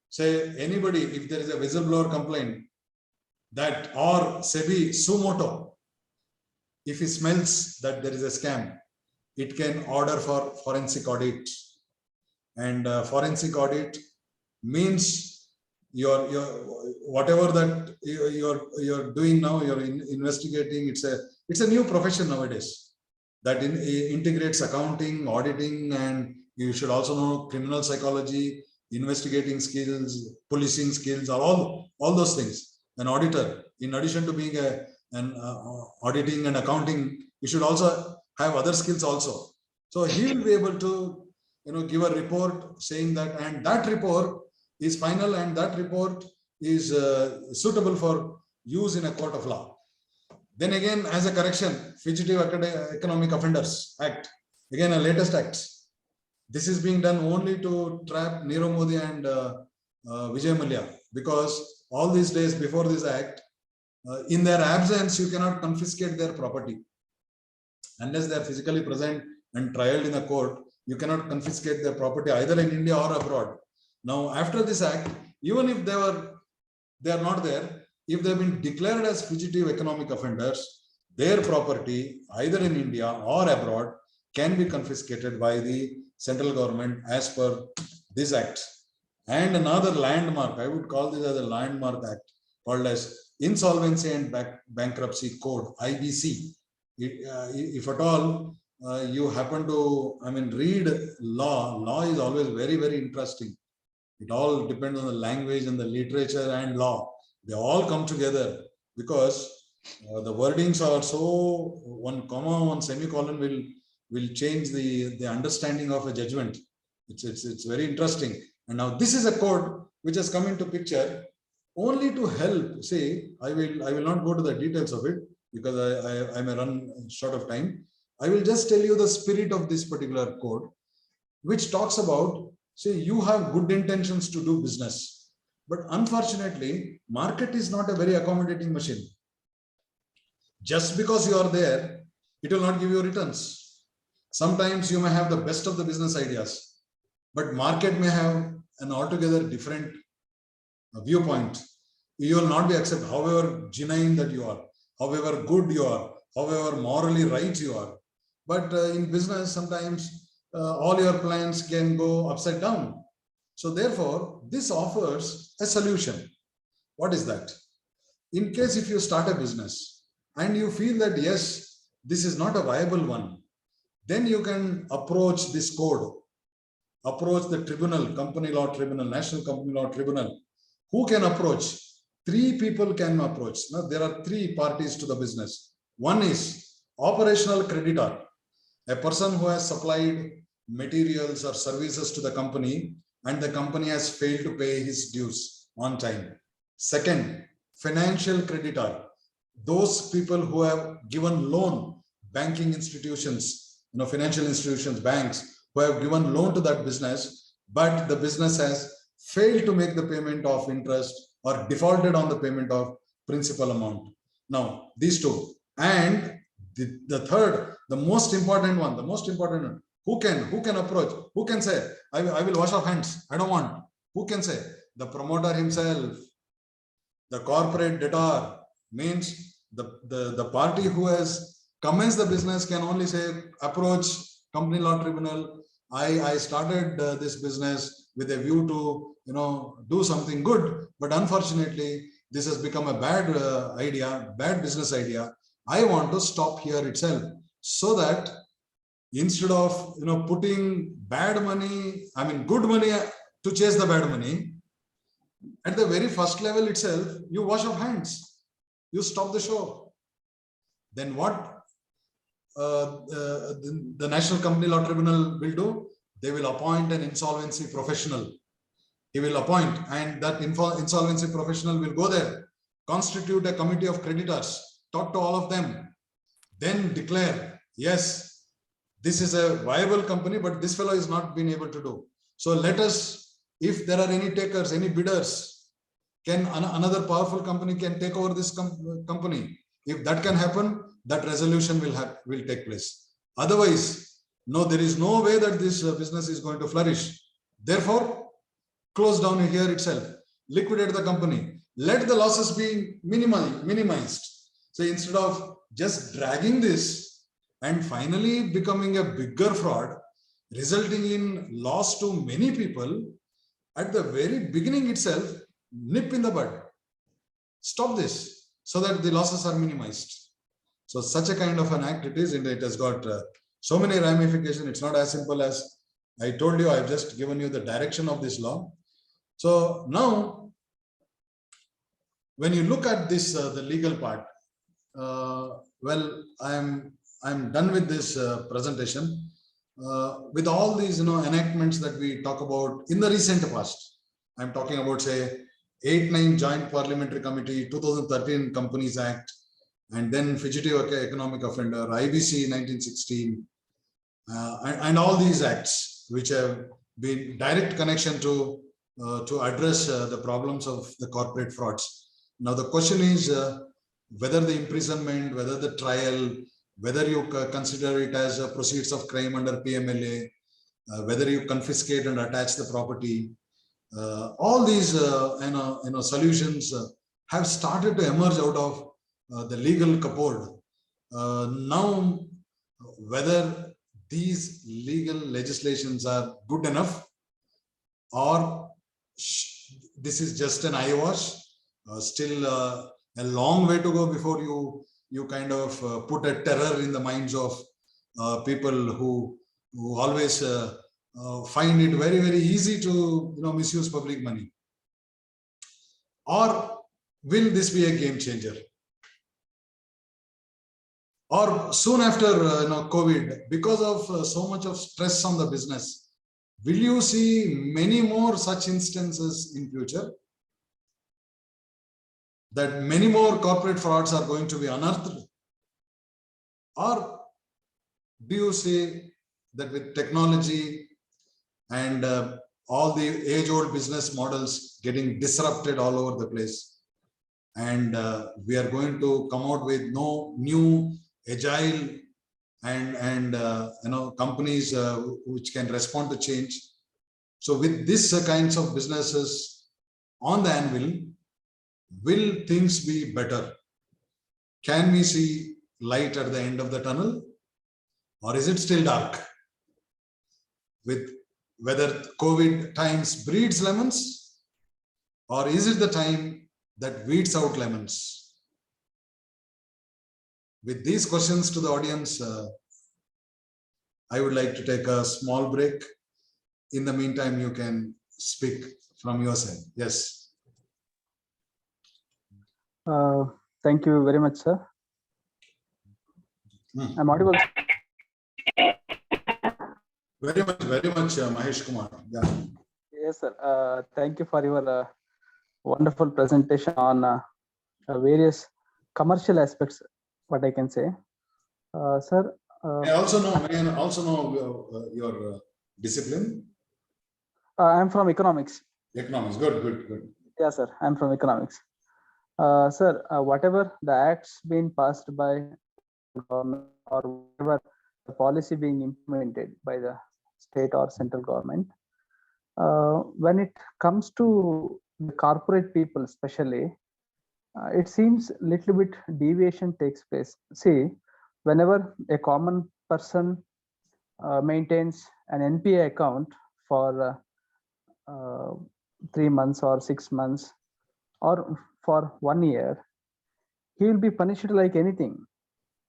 Say anybody, if there is a whistleblower complaint, that or SEBI sumoto, if he smells that there is a scam, it can order for forensic audit. And forensic audit means your whatever that you're doing now, you're investigating. It's a new profession nowadays that integrates accounting, auditing, and you should also know criminal psychology, investigating skills, policing skills, all those things. An auditor, in addition to being an auditing and accounting, you should also have other skills also. So he will be able to give a report saying that, and that report is final, and that report is suitable for use in a court of law. Then again, as a correction, Fugitive Economic Offenders Act, again a latest act. This is being done only to trap Nirav Modi and Vijay Mallya, because all these days before this act, in their absence, you cannot confiscate their property. Unless they are physically present and trialed in a court, you cannot confiscate their property either in India or abroad. Now, after this act, even if they are not there, if they have been declared as fugitive economic offenders, their property either in India or abroad can be confiscated by the central government as per this act. And another landmark, I would call this as a landmark act, called as Insolvency and Bankruptcy Code, IBC. If at all you happen to read law is always very, very interesting. It all depends on the language and the literature and law. They all come together because the wordings are so, one comma, one semicolon will change the understanding of a judgment. It's very interesting. And now this is a code which has come into picture only to help. See, I will not go to the details of it because I may run short of time. I will just tell you the spirit of this particular code, which talks about, say, you have good intentions to do business, but unfortunately, market is not a very accommodating machine. Just because you are there, it will not give you returns. Sometimes you may have the best of the business ideas, but market may have an altogether different viewpoint. You will not be accepted, however genuine that you are, however good you are, however morally right you are. But in business, sometimes all your plans can go upside down. So therefore, this offers a solution. What is that? In case if you start a business and you feel that, yes, this is not a viable one, then you can approach this code, approach the tribunal, company law tribunal, national company law tribunal. Who can approach? 3 people can approach. Now, there are 3 parties to the business. One is operational creditor, a person who has supplied materials or services to the company and the company has failed to pay his dues on time. Second, financial creditor, those people who have given loan, banking institutions, financial institutions, banks, who have given loan to that business, but the business has failed to make the payment of interest or defaulted on the payment of principal amount. Now, these 2. And the third, the most important one, who can approach, who can say, I will wash off hands, I don't want. Who can say? The promoter himself. The corporate debtor, means the party who has commenced the business can only say, approach company law tribunal. I started this business with a view to do something good, but unfortunately this has become a bad idea, bad business idea. I want to stop here itself, so that instead of putting bad money, good money to chase the bad money, at the very first level itself, you wash your hands, you stop the show. Then what the National Company Law Tribunal will do? They will appoint an insolvency professional. He will appoint, and that insolvency professional will go there, constitute a committee of creditors, talk to all of them, then declare, yes, this is a viable company, but this fellow is not being able to do. So let us, if there are any takers, any bidders, can another powerful company can take over this company. If that can happen, that resolution will take place. Otherwise, no, there is no way that this business is going to flourish. Therefore, close down here itself, liquidate the company, let the losses be minimized. So instead of just dragging this and finally becoming a bigger fraud, resulting in loss to many people, at the very beginning itself, nip in the bud. Stop this so that the losses are minimized. So such a kind of an act it is, and it has got so many ramifications. It's not as simple as I told you. I've just given you the direction of this law. So now, when you look at this, the legal part, well, I'm done with this presentation. With all these enactments that we talk about in the recent past, I'm talking about, say, 8-9 Joint Parliamentary Committee, 2013 Companies Act, and then Fugitive Economic Offender, IBC 1916, and all these acts which have been direct connection to address the problems of the corporate frauds. Now the question is whether the imprisonment, whether the trial, whether you consider it as proceeds of crime under PMLA, whether you confiscate and attach the property, all these solutions have started to emerge out of the legal cupboard. Now, whether these legal legislations are good enough, or this is just an eyewash, still a long way to go before you kind of put a terror in the minds of people who always find it very, very easy to misuse public money. Or will this be a game changer? Or soon after COVID, because of so much of stress on the business, will you see many more such instances in future? That many more corporate frauds are going to be unearthed? Or do you see that with technology and all the age-old business models getting disrupted all over the place, and we are going to come out with no new agile and companies which can respond to change. So with this kinds of businesses on the anvil, will things be better? Can we see light at the end of the tunnel, or is it still dark? With whether COVID times breeds lemons, or is it the time that weeds out lemons? With these questions to the audience, I would like to take a small break. In the meantime, you can speak from your side. Yes. Thank you very much, sir. I'm audible. Very much, Mahesh Kumar. Yeah. Yes, sir. Thank you for your wonderful presentation on various commercial aspects, what I can say. Sir. I also know your discipline. I'm from economics. Economics, good. Yes, sir. I'm from economics. Sir, whatever the acts being passed by government or whatever the policy being implemented by the state or central government, when it comes to the corporate people especially, it seems little bit deviation takes place. See, whenever a common person maintains an NPA account for 3 months or 6 months or for 1 year, he will be punished like anything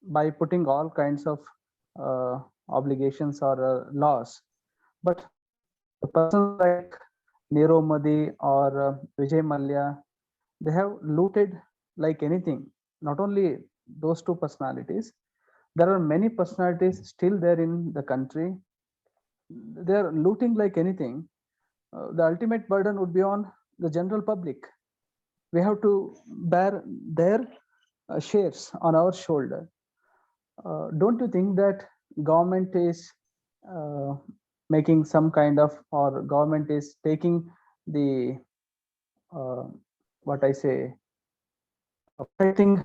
by putting all kinds of obligations or laws. But the persons like Nirav Modi or Vijay Mallya, they have looted like anything. Not only those two personalities, there are many personalities still there in the country. They are looting like anything. The ultimate burden would be on the general public. We have to bear their shares on our shoulder. Don't you think that government is making some kind of, or government is taking the what I say, protecting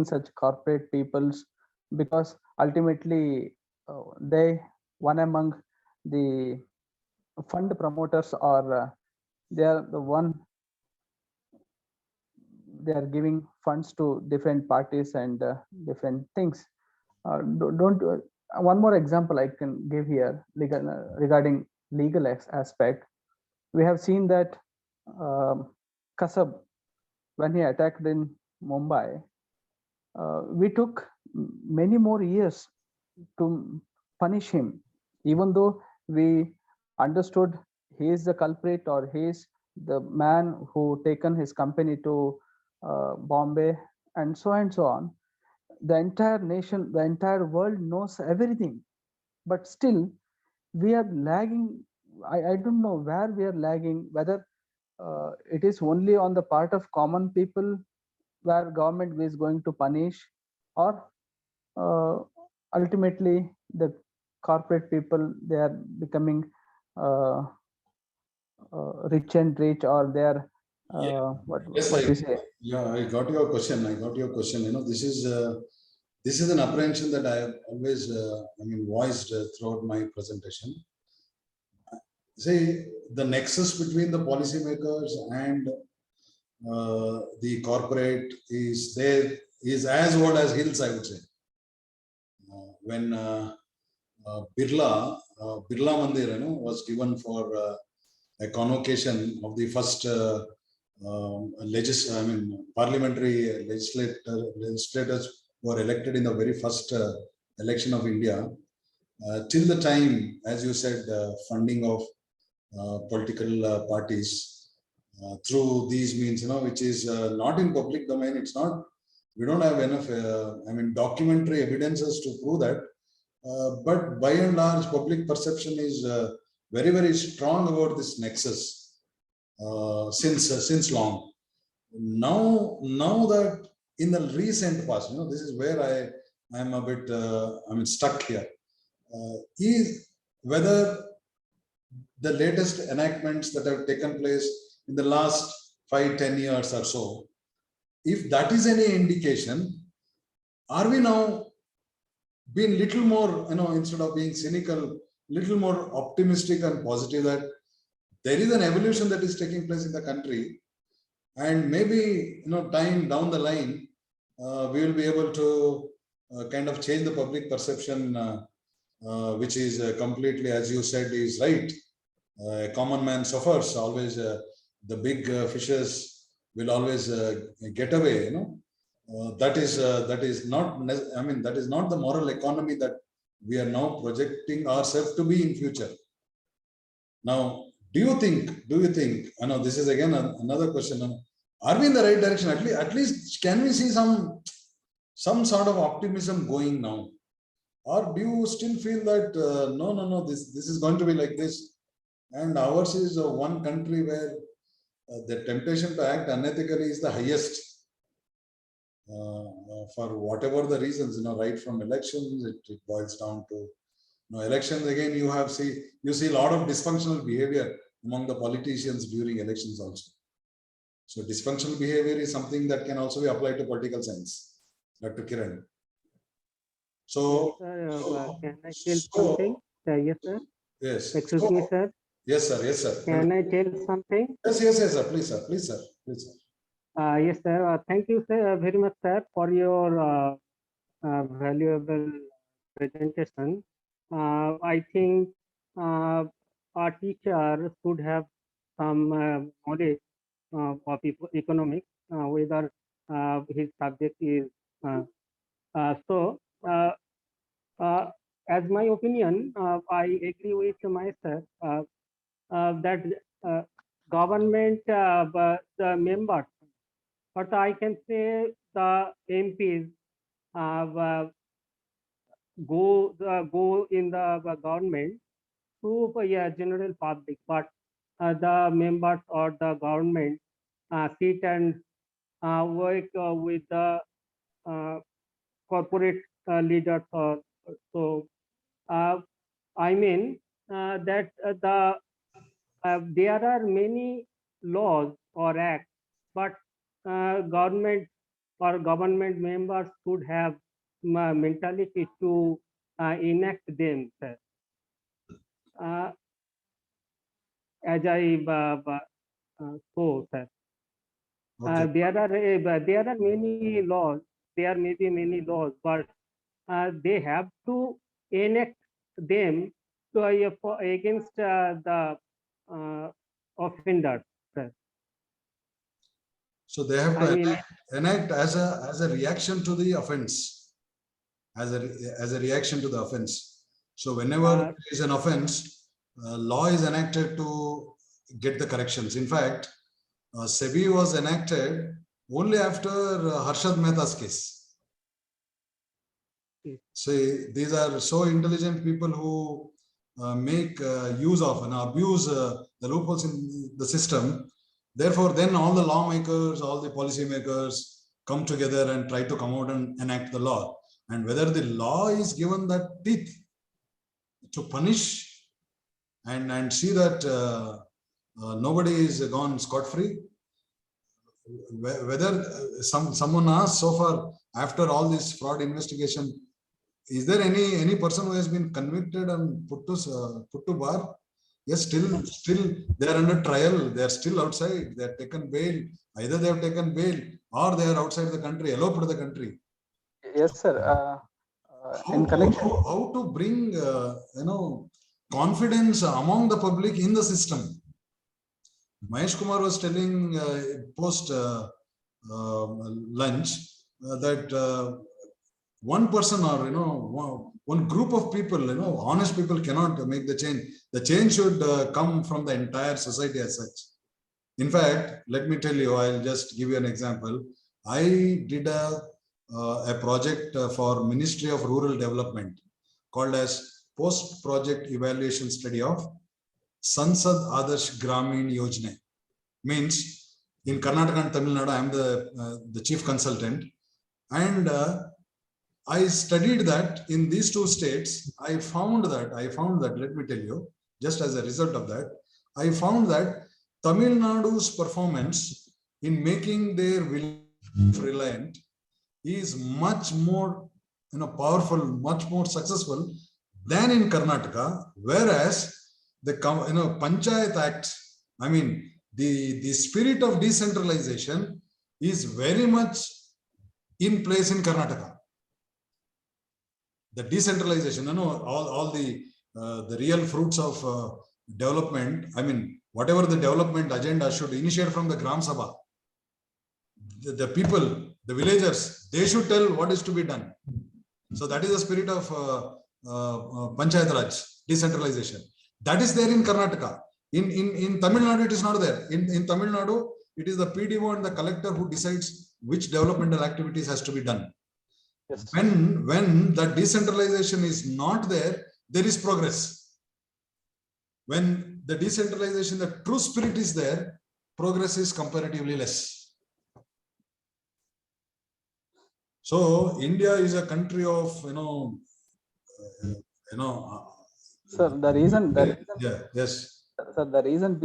such corporate peoples, because ultimately they one among the fund promoters, or they are the one, they are giving funds to different parties and different things. Don't one more example I can give here regarding legal aspect. We have seen that Kasab, when he attacked in Mumbai, we took many more years to punish him, even though we understood he is the culprit, or he is the man who taken his company to Bombay, and so on. The entire nation, the entire world knows everything, but still we are lagging. I don't know where we are lagging, whether it is only on the part of common people where government is going to punish, or ultimately the corporate people, they are becoming rich and rich, or they are what you say? Yeah, I got your question. This is an apprehension that I have always voiced throughout my presentation. See, the nexus between the policymakers and the corporate is as old as hills, I would say. When Birla Mandir was given for a convocation of the first parliamentary legislators who were elected in the very first election of India, till the time, as you said, funding of political parties through these means, which is not in public domain. It's not. We don't have enough, documentary evidences to prove that. But by and large, public perception is very, very strong about this nexus since long. Now that in the recent past, this is where I am a bit stuck here. Is whether the latest enactments that have taken place in the last 5-10 years or so, if that is any indication, are we now being little more, instead of being cynical, little more optimistic and positive that there is an evolution that is taking place in the country, and maybe, time down the line, we will be able to kind of change the public perception, which is completely, as you said, is right. A common man suffers always. The big fishes will always get away. That is not. I mean, that is not the moral economy that we are now projecting ourselves to be in future. Now, do you think? I know this is again another question. Are we in the right direction? At least can we see some sort of optimism going now? Or do you still feel that no, this is going to be like this, and ours is one country where the temptation to act unethically is the highest, for whatever the reasons, right from elections, it boils down to elections. Again, you see a lot of dysfunctional behavior among the politicians during elections also. So dysfunctional behavior is something that can also be applied to political science, Dr. Kiran. So, can I tell something? Yes, sir. Yes. Excuse me, sir. Yes, sir. Yes, sir. Can I tell something? Yes, sir. Please, sir. Please, sir. Yes, sir. Thank you, sir, very much, sir, for your valuable presentation. I think our teacher should have some knowledge of economics, whether his subject is so. As my opinion, I agree with myself that government, the members, but I can say the MPs go in the government to general public, but the members or the government sit and work with the corporate leaders. Or so I mean that there are many laws or acts, but government or government members should have mentality to enact them, sir. As I so, sir. Okay. There are many laws. There may be many laws, but they have to enact them to against the offenders, sir. So they have to enact as a reaction to the offense, as a reaction to the offense. So whenever there is an offense, law is enacted to get the corrections. In fact, SEBI was enacted only after Harshad Mehta's case. So these are so intelligent people who make use of and abuse the loopholes in the system. Therefore, then all the lawmakers, all the policymakers come together and try to come out and enact the law. And whether the law is given that teeth to punish and see that nobody is gone scot-free. Whether someone asked so far after all this fraud investigation, is there any person who has been convicted and put to bar? Yes, still they are under trial. They are still outside. They have taken bail. Either they have taken bail or they are outside the country, eloped to the country. Yes, sir. How to bring confidence among the public in the system? Mahesh Kumar was telling post lunch that one person or one group of people, honest people cannot make the change. The change should come from the entire society as such. In fact, let me tell you, I'll just give you an example. I did a project for Ministry of Rural Development called as post-project evaluation study of Sansad Adarsh Gramin Yojana. Means in Karnataka and Tamil Nadu, I am the chief consultant, and I studied that in these two states. I found that, let me tell you, just as a result of that, I found that Tamil Nadu's performance in making their village reliant is much more powerful, much more successful than in Karnataka, whereas the Panchayat Act, I mean the spirit of decentralization is very much in place in Karnataka. The decentralization, all the real fruits of development, I mean, whatever the development agenda should initiate from the Gram Sabha. The people, the villagers, they should tell what is to be done. So that is the spirit of Panchayat Raj, decentralization. That is there in Karnataka. In Tamil Nadu, it is not there. In Tamil Nadu, it is the PDO and the collector who decides which developmental activities has to be done. Yes. When that decentralization is not there, there is progress. When the decentralization, the true spirit is there, progress is comparatively less. So India is a country of Sir, the reason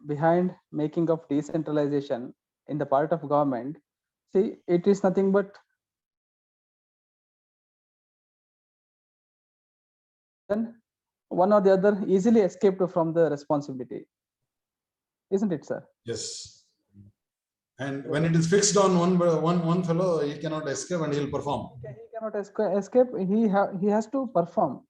behind making of decentralization in the part of government, see, it is nothing but then one or the other easily escaped from the responsibility, isn't it, sir? Yes. And when it is fixed on one fellow, he cannot escape and he'll perform. He cannot escape. He has to perform.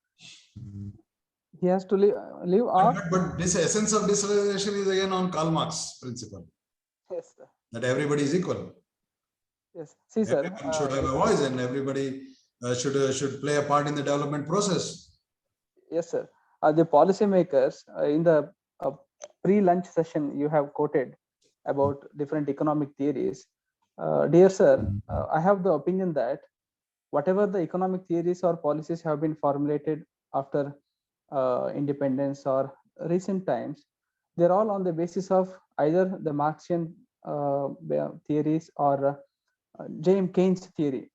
He has to live or But this essence of decentralization is again on Karl Marx principle. yes, sir. That everybody is equal. Yes. See, sir. Everyone should have a voice and everybody should play a part in the development process. Yes, sir. The policymakers in the pre-lunch session you have quoted about different economic theories. Dear sir, I have the opinion that whatever the economic theories or policies have been formulated after independence or recent times, they're all on the basis of either the Marxian theories or J.M. Keynes theory,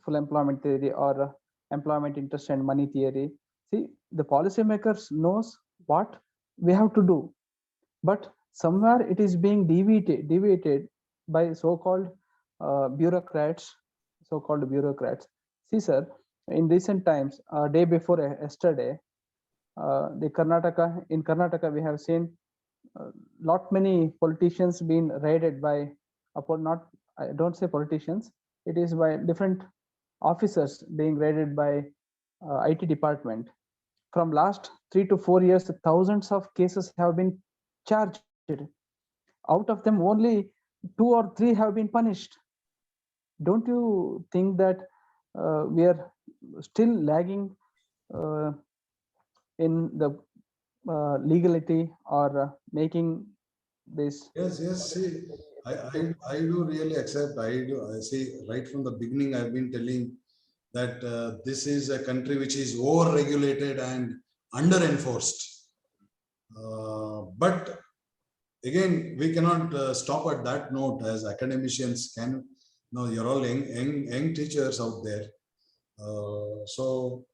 full employment theory, or employment interest and money theory. See, the policymakers knows what we have to do, but somewhere it is being deviated by so-called bureaucrats. See, sir, in recent times, day before yesterday, in Karnataka, we have seen lot many politicians being raided by, I don't say politicians, it is by different officers being raided by IT department. From last 3 to 4 years, thousands of cases have been charged. Out of them, only 2 or 3 have been punished. Don't you think that we are still lagging in the legality or making this? Yes. See, I do really accept. I see right from the beginning. I've been telling that this is a country which is over-regulated and under-enforced. But again, we cannot stop at that note as academicians can. No, you're all young teachers out there. So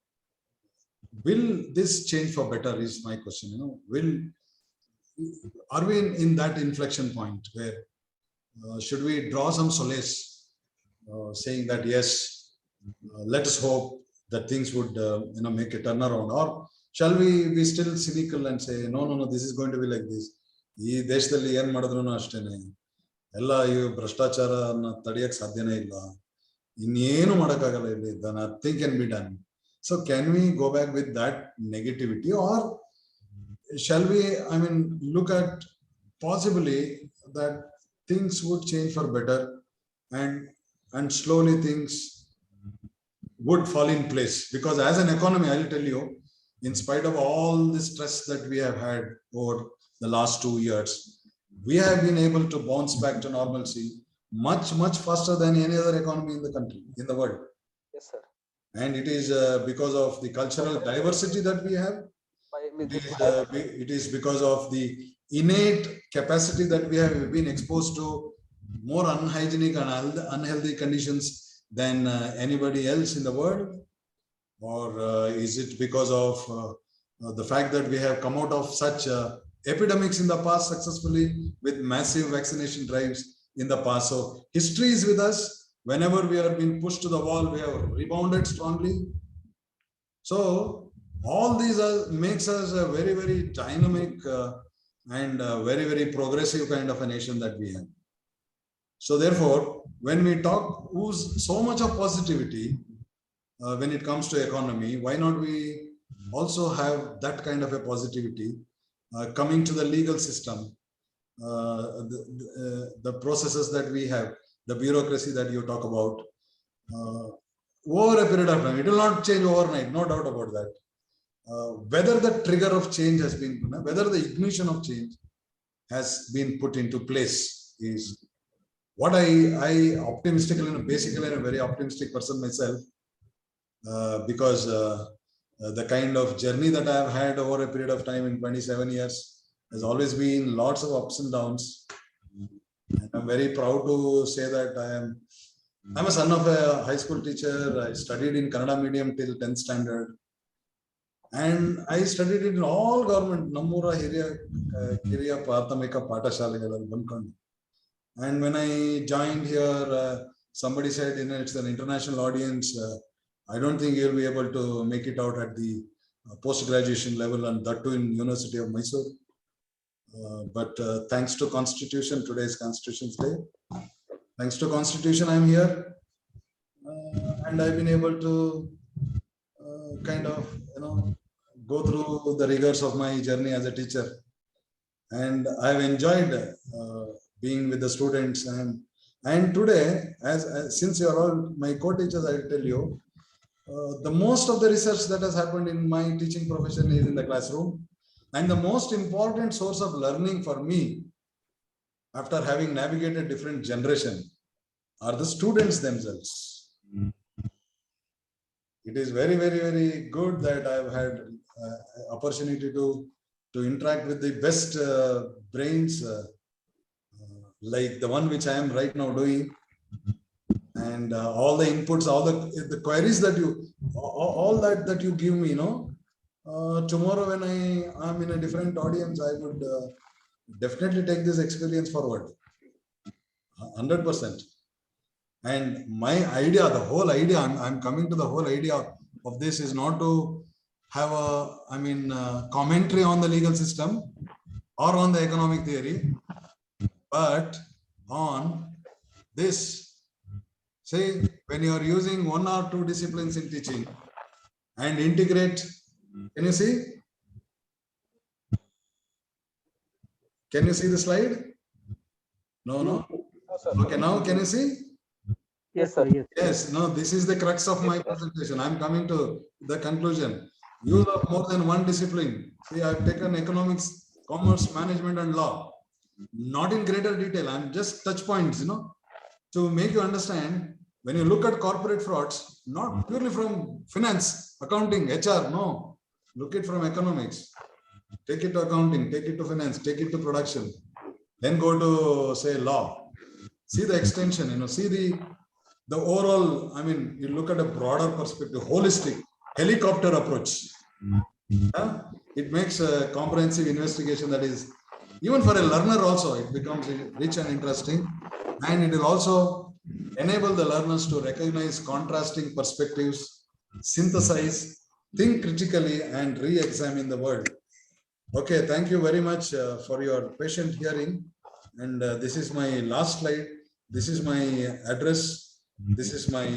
will this change for better is my question. Are we in that inflection point where should we draw some solace saying that yes, let us hope that things would make a turnaround, or shall we be still cynical and say no, this is going to be like this? ಈ ದೇಶದಲ್ಲಿ ಏನ್ ಮಾಡಿದ್ರು ಅಷ್ಟೇನೆ ಎಲ್ಲ ಈ ಭ್ರಷ್ಟಾಚಾರನ ತಡೆಯಕ್ ಸಾಧ್ಯನೇ ಇಲ್ಲ, ಇನ್ನೇನು ಮಾಡಕ್ಕಾಗಲ್ಲ ಇಲ್ಲಿ, nothing can be done. So can we go back with that negativity, or shall we look at possibly that things would change for better and slowly things would fall in place? Because as an economy, I'll tell you, in spite of all the stress that we have had over the last 2 years, we have been able to bounce back to normalcy much faster than any other economy in the country, in the world. Yes, sir. And it is because of the cultural diversity that we have. It is because of the innate capacity that we have been exposed to more unhygienic and unhealthy conditions than anybody else in the world? Or is it because of the fact that we have come out of such epidemics in the past successfully, with massive vaccination drives in the past. So history is with us. Whenever we are being pushed to the wall, we have rebounded strongly. So all these makes us a very, very dynamic and very, very progressive kind of a nation that we have. So therefore, when we talk so much of positivity when it comes to economy, why not we also have that kind of a positivity coming to the legal system, the processes that we have, the bureaucracy that you talk about, over a period of time. It will not change overnight, no doubt about that. Whether the trigger of change has been, whether the ignition of change has been put into place is what I optimistically, basically I'm a very optimistic person myself, because the kind of journey that I have had over a period of time in 27 years has always been lots of ups and downs. And I'm very proud to say that I'm a son of a high school teacher. I studied in Kannada medium till 10th standard. And I studied it in all government, Namura Hiriya Prathamika Patashalagalal Bankandu. And when I joined here, somebody said, it's an international audience. I don't think you'll be able to make it out at the post-graduation level, and that too in University of Mysore. But thanks to Constitution, today is Constitution's Day. Thanks to Constitution, I'm here. And I've been able to kind of, go through the rigors of my journey as a teacher. And I've enjoyed being with the students. And today, since you're all my co-teachers, I'll tell you, the most of the research that has happened in my teaching profession is in the classroom. And the most important source of learning for me, after having navigated different generations, are the students themselves. It is very, very, very good that I've had opportunity to interact with the best brains, like the one which I am right now doing. And all the inputs, all the queries that all that you give me, tomorrow when I am in a different audience, I would definitely take this experience forward, 100%. And my idea, the whole idea, I'm coming to the whole idea of this is not to have commentary on the legal system or on the economic theory, but on this. Say, when you are using one or two disciplines in teaching and integrate, can you see? Can you see the slide? No. Okay, now can you see? Yes, sir. Yes. Yes, no, this is the crux of my presentation. I'm coming to the conclusion. Use of more than one discipline. See, I've taken economics, commerce, management, and law. Not in greater detail. I'm just touch points, to make you understand. When you look at corporate frauds, not purely from finance, accounting, HR, no. Look it from economics. Take it to accounting, take it to finance, take it to production. Then go to, say, law. See the extension, see the overall, you look at a broader perspective, holistic, helicopter approach. It makes a comprehensive investigation that is, even for a learner also, it becomes rich and interesting. And it will also enable the learners to recognize contrasting perspectives, synthesize, think critically, and re-examine the world. Okay, thank you very much for your patient hearing. And this is my last slide. This is my address. This is my